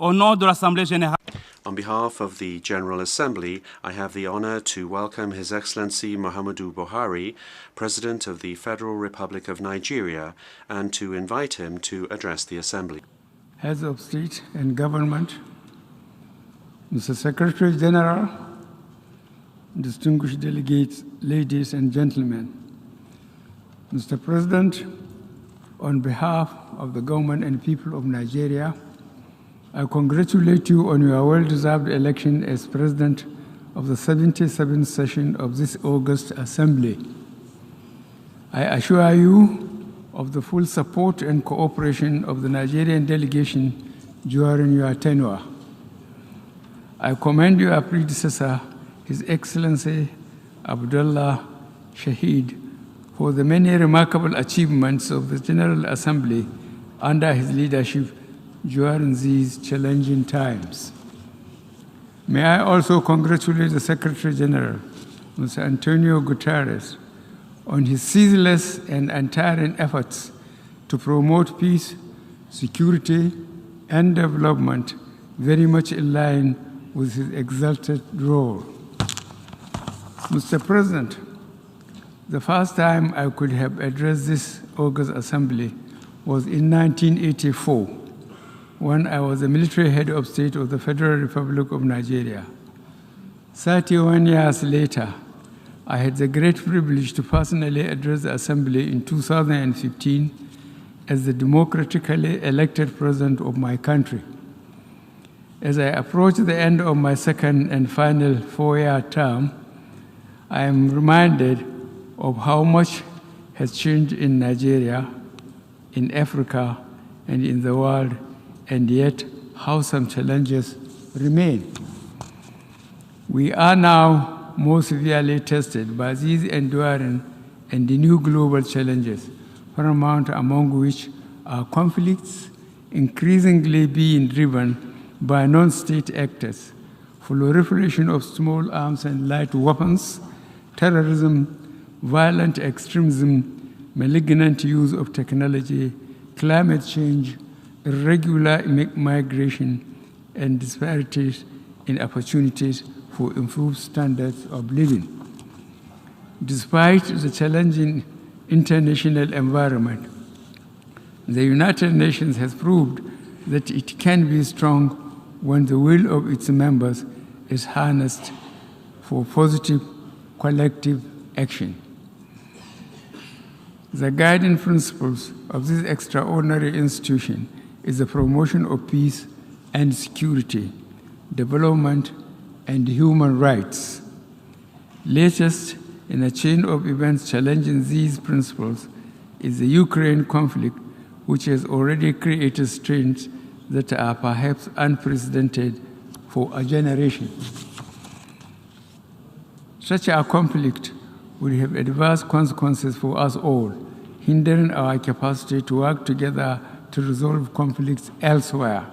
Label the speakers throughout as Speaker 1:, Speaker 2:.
Speaker 1: Au nom de l'Assemblée générale.
Speaker 2: On behalf of the General Assembly, I have the honor to welcome His Excellency Muhammadu Buhari, President of the Federal Republic of Nigeria, and to invite him to address the Assembly.
Speaker 3: Heads of State and Government, Mr. Secretary General, distinguished delegates, ladies and gentlemen. Mr. President, on behalf of the government and people of Nigeria, I congratulate you on your well-deserved election as President of the 77th session of this August Assembly. I assure you of the full support and cooperation of the Nigerian delegation during your tenure. I commend your predecessor, His Excellency Abdullah Shahid, for the many remarkable achievements of the General Assembly under his leadership during these challenging times. May I also congratulate the Secretary General, Mr. Antonio Guterres, on his ceaseless and untiring efforts to promote peace, security, and development, very much in line with his exalted role. Mr. President, the first time I could have addressed this August Assembly was in 1984, when I was the military head of state of the Federal Republic of Nigeria. 31 years later, I had the great privilege to personally address the Assembly in 2015 as the democratically elected president of my country. As I approach the end of my second and final four-year term, I am reminded of how much has changed in Nigeria, in Africa, and in the world, and yet how some challenges remain. We are now more severely tested by these enduring and the new global challenges, paramount among which are conflicts increasingly being driven by non-state actors, proliferation of small arms and light weapons, terrorism, violent extremism, malignant use of technology, climate change, irregular migration, and disparities in opportunities for improved standards of living. Despite the challenging international environment, the United Nations has proved that it can be strong when the will of its members is harnessed for positive collective action. The guiding principles of this extraordinary institution is the promotion of peace and security, development, and human rights. Latest in a chain of events challenging these principles is the Ukraine conflict, which has already created strains that are perhaps unprecedented for a generation. Such a conflict would have adverse consequences for us all, hindering our capacity to work together to resolve conflicts elsewhere,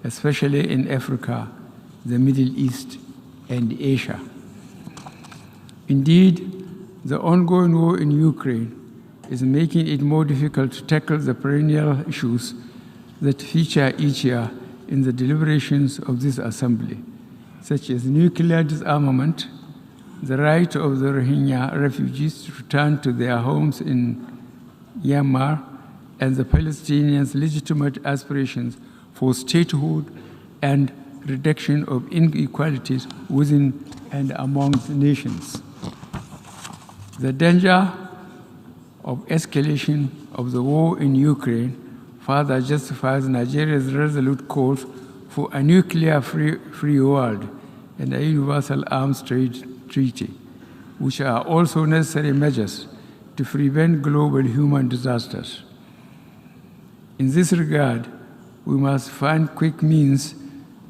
Speaker 3: especially in Africa, the Middle East, and Asia. Indeed, the ongoing war in Ukraine is making it more difficult to tackle the perennial issues that feature each year in the deliberations of this Assembly, such as nuclear disarmament, the right of the Rohingya refugees to return to their homes in Myanmar, and the Palestinians' legitimate aspirations for statehood and reduction of inequalities within and amongst nations. The danger of escalation of the war in Ukraine further justifies Nigeria's resolute calls for a nuclear-free world and a universal arms trade treaty, which are also necessary measures to prevent global human disasters. In this regard, we must find quick means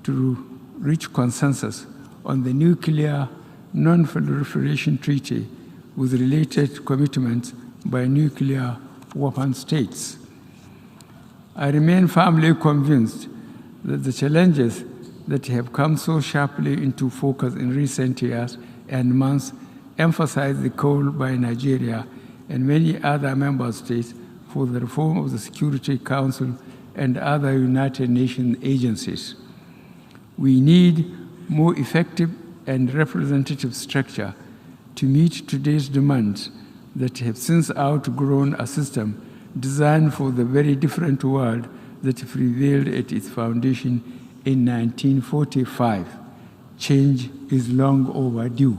Speaker 3: to reach consensus on the nuclear non-proliferation treaty with related commitments by nuclear weapon states. I remain firmly convinced that the challenges that have come so sharply into focus in recent years and months emphasize the call by Nigeria and many other member states for the reform of the Security Council and other United Nations agencies. We need more effective and representative structure to meet today's demands that have since outgrown a system designed for the very different world that prevailed at its foundation in 1945. Change is long overdue.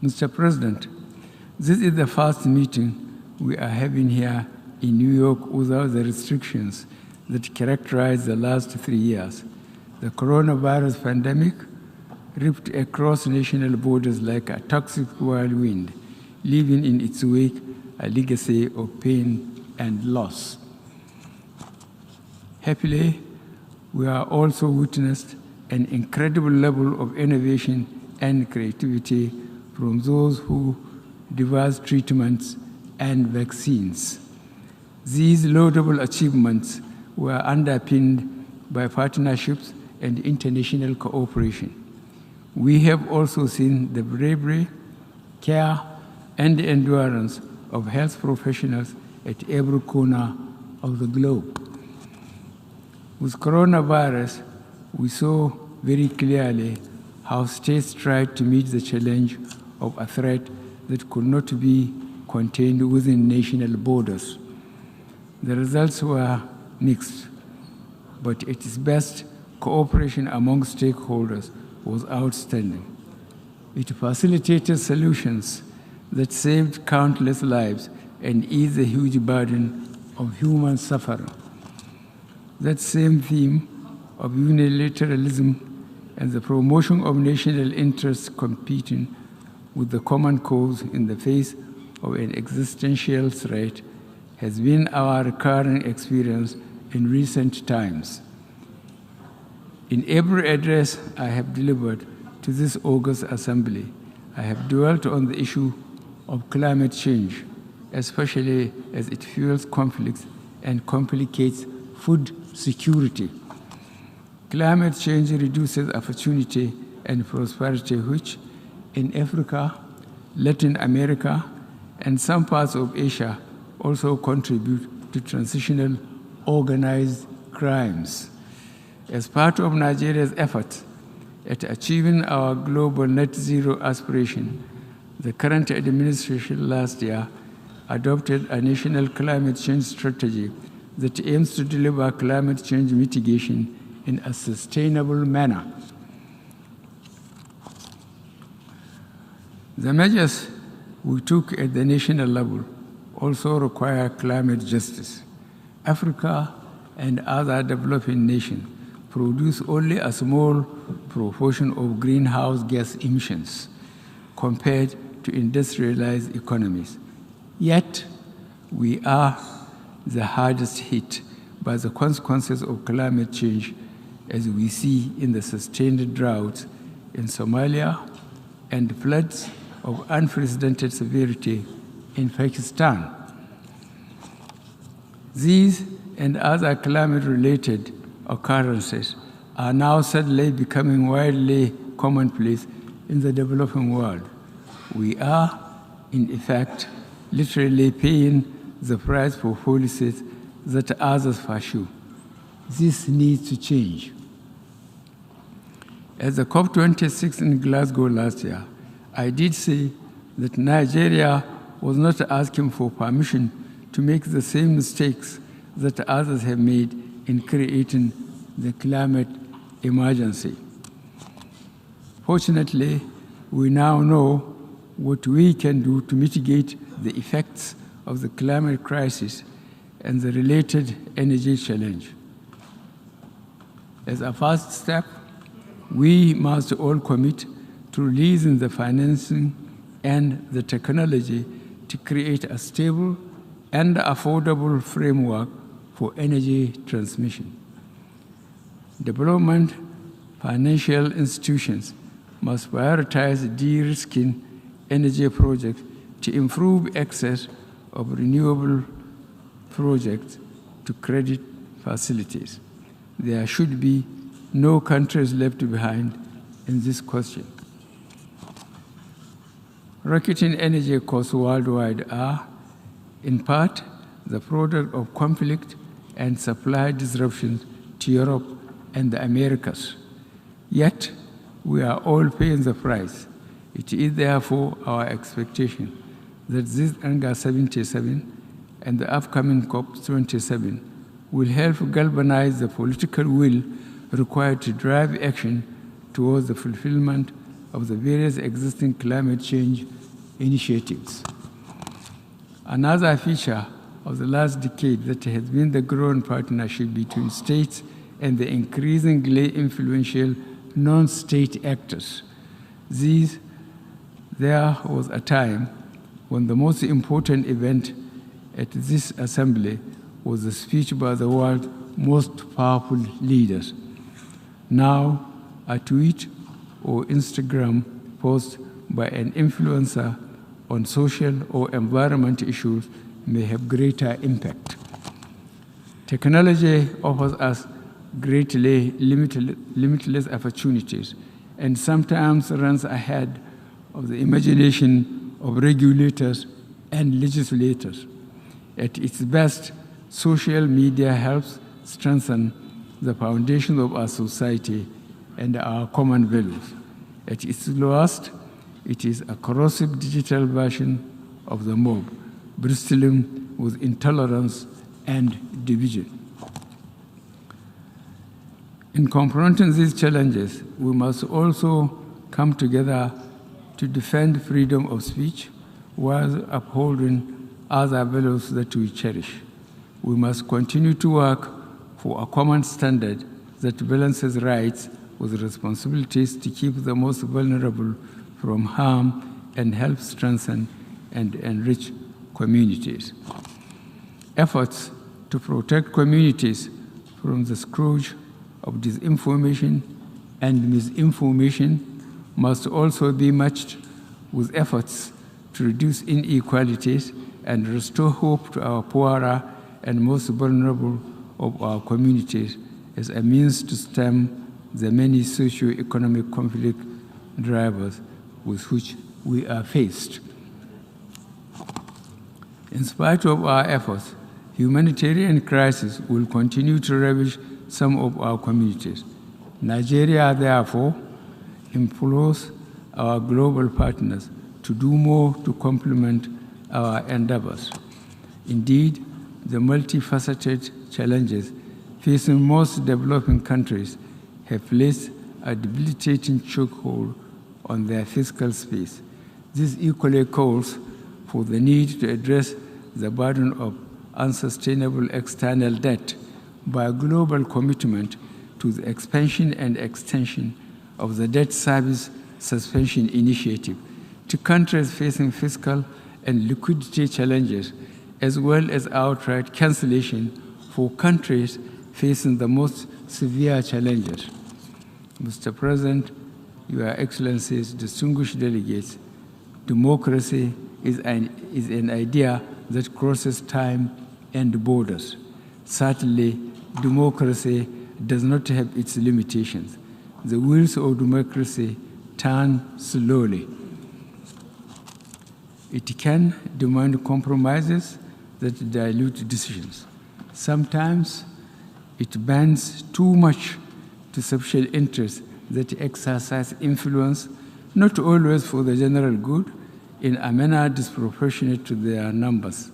Speaker 3: Mr. President, this is the first meeting we are having here in New York without the restrictions that characterized the last 3 years. The coronavirus pandemic ripped across national borders like a toxic whirlwind, leaving in its wake a legacy of pain and loss. Happily, we are also witnessed an incredible level of innovation and creativity from those who devised treatments and vaccines. These laudable achievements were underpinned by partnerships and international cooperation. We have also seen the bravery, care, and endurance of health professionals at every corner of the globe. With coronavirus, we saw very clearly how states tried to meet the challenge of a threat that could not be contained within national borders. The results were mixed, but at its best, cooperation among stakeholders was outstanding. It facilitated solutions that saved countless lives and eased the huge burden of human suffering. That same theme of unilateralism and the promotion of national interests competing with the common cause in the face of an existential threat has been our recurring experience in recent times. In every address I have delivered to this august assembly, I have dwelt on the issue of climate change, especially as it fuels conflicts and complicates food security. Climate change reduces opportunity and prosperity, which in Africa, Latin America, and some parts of Asia also contribute to transitional organized crimes. As part of Nigeria's effort at achieving our global net zero aspiration, the current administration last year adopted a national climate change strategy that aims to deliver climate change mitigation in a sustainable manner. The measures we took at the national level also require climate justice. Africa and other developing nations produce only a small proportion of greenhouse gas emissions compared to industrialized economies. Yet, we are the hardest hit by the consequences of climate change, as we see in the sustained droughts in Somalia and floods of unprecedented severity in Pakistan. These and other climate-related occurrences are now suddenly becoming widely commonplace in the developing world. We are, in effect, literally paying the price for policies that others pursue. This needs to change. At the COP26 in Glasgow last year, I did say that Nigeria was not asking for permission to make the same mistakes that others have made in creating the climate emergency. Fortunately, we now know what we can do to mitigate the effects of the climate crisis and the related energy challenge. As a first step, we must all commit to releasing the financing and the technology to create a stable and affordable framework for energy transmission. Development financial institutions must prioritize de-risking energy projects to improve access of renewable projects to credit facilities. There should be no countries left behind in this question. Rocketing energy costs worldwide are, in part, the product of conflict and supply disruptions to Europe and the Americas. Yet, we are all paying the price. It is therefore our expectation that this UNGA 77 and the upcoming COP27 will help galvanize the political will required to drive action towards the fulfillment of the various existing climate change initiatives. Another feature of the last decade that has been the growing partnership between states and the increasingly influential non-state actors. There was a time when the most important event at this assembly was the speech by the world's most powerful leaders. Now, a tweet or Instagram post by an influencer on social or environment issues may have greater impact. Technology offers us greatly limitless opportunities and sometimes runs ahead of the imagination of regulators and legislators. At its best, social media helps strengthen the foundation of our society and our common values. At its lowest, it is a corrosive digital version of the mob, bristling with intolerance and division. In confronting these challenges, we must also come together to defend freedom of speech while upholding other values that we cherish. We must continue to work for a common standard that balances rights with responsibilities to keep the most vulnerable from harm and help strengthen and enrich communities. Efforts to protect communities from the scourge of disinformation and misinformation must also be matched with efforts to reduce inequalities and restore hope to our poorer and most vulnerable of our communities as a means to stem the many socio-economic conflict drivers with which we are faced. In spite of our efforts, humanitarian crisis will continue to ravage some of our communities. Nigeria, therefore, implores our global partners to do more to complement our endeavors. Indeed, the multifaceted challenges facing most developing countries have placed a debilitating chokehold on their fiscal space. This equally calls for the need to address the burden of unsustainable external debt by a global commitment to the expansion and extension of the debt service suspension initiative to countries facing fiscal and liquidity challenges, as well as outright cancellation for countries facing the most severe challenges. Mr. President, Your Excellencies, distinguished delegates, democracy is an idea that crosses time and borders. Certainly, democracy does not have its limitations. The wheels of democracy turn slowly. It can demand compromises that dilute decisions. Sometimes it bends too much to special interests that exercise influence, not always for the general good, in a manner disproportionate to their numbers.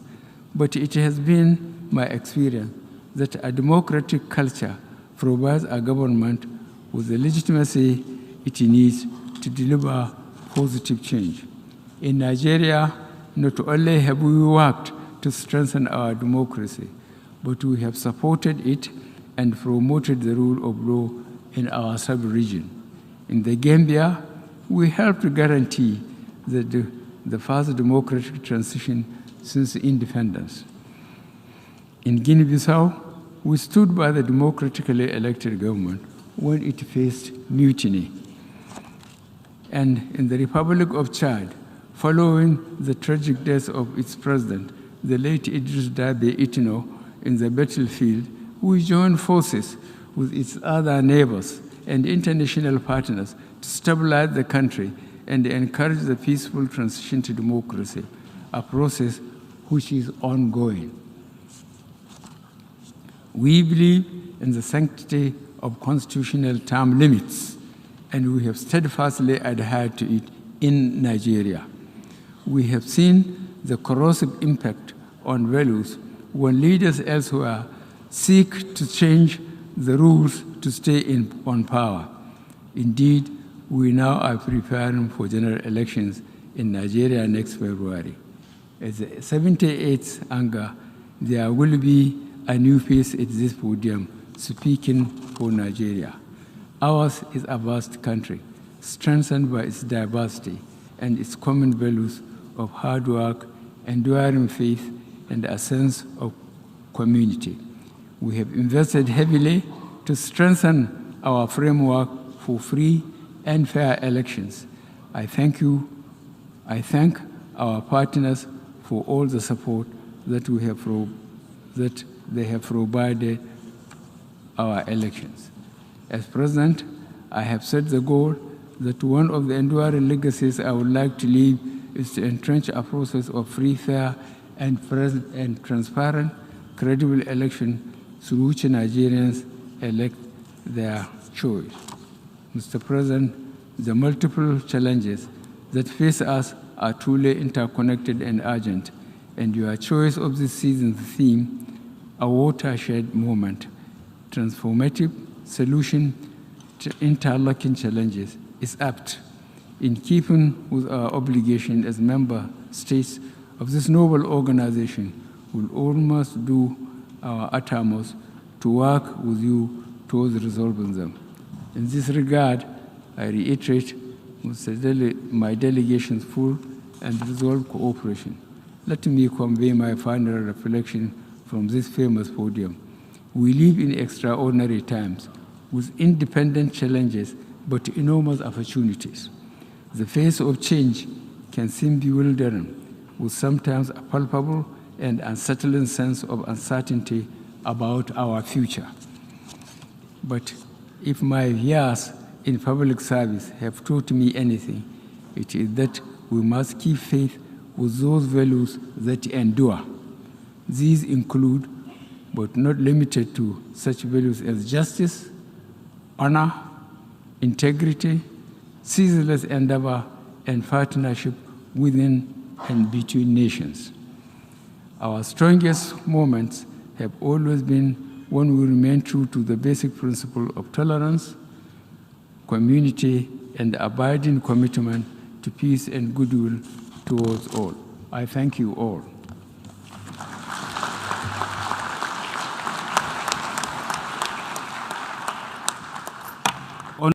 Speaker 3: But it has been my experience that a democratic culture provides a government with the legitimacy it needs to deliver positive change. In Nigeria, not only have we worked to strengthen our democracy, but we have supported it and promoted the rule of law in our sub-region. In the Gambia, we helped to guarantee the first democratic transition since independence. In Guinea-Bissau, we stood by the democratically elected government when it faced mutiny. And in the Republic of Chad, following the tragic death of its president, the late Idris Deby Itno, in the battlefield, we joined forces with its other neighbors and international partners to stabilize the country and encourage the peaceful transition to democracy, a process which is ongoing. We believe in the sanctity of constitutional term limits, and we have steadfastly adhered to it in Nigeria. We have seen the corrosive impact on values when leaders elsewhere seek to change the rules to stay on power. Indeed, we now are preparing for general elections in Nigeria next February. As the 78th Anga, there will be a new face at this podium speaking for Nigeria. Ours is a vast country, strengthened by its diversity and its common values of hard work, enduring faith, and a sense of community. We have invested heavily to strengthen our framework for free and fair elections. I thank our partners for all the support that they have provided our elections. As President, I have set the goal that one of the enduring legacies I would like to leave is to entrench a process of free, fair, and transparent, credible election through which Nigerians elect their choice. Mr. President, the multiple challenges that face us are truly interconnected and urgent, and your choice of this season's theme, a watershed moment, transformative solution to interlocking challenges, is apt, in keeping with our obligation as member states of this noble organization. We'll almost do our utmost to work with you towards resolving them. In this regard, I reiterate my delegation's full and resolved cooperation. Let me convey my final reflection from this famous podium. We live in extraordinary times with independent challenges but enormous opportunities. The face of change can seem bewildering, with sometimes a palpable and unsettling sense of uncertainty about our future. But if my years in public service have taught me anything, it is that we must keep faith with those values that endure. These include, but not limited to, such values as justice, honor, integrity, ceaseless endeavor, and partnership within and between nations. Our strongest moments have always been when we remain true to the basic principle of tolerance, community, and abiding commitment to peace and goodwill towards all. I thank you all.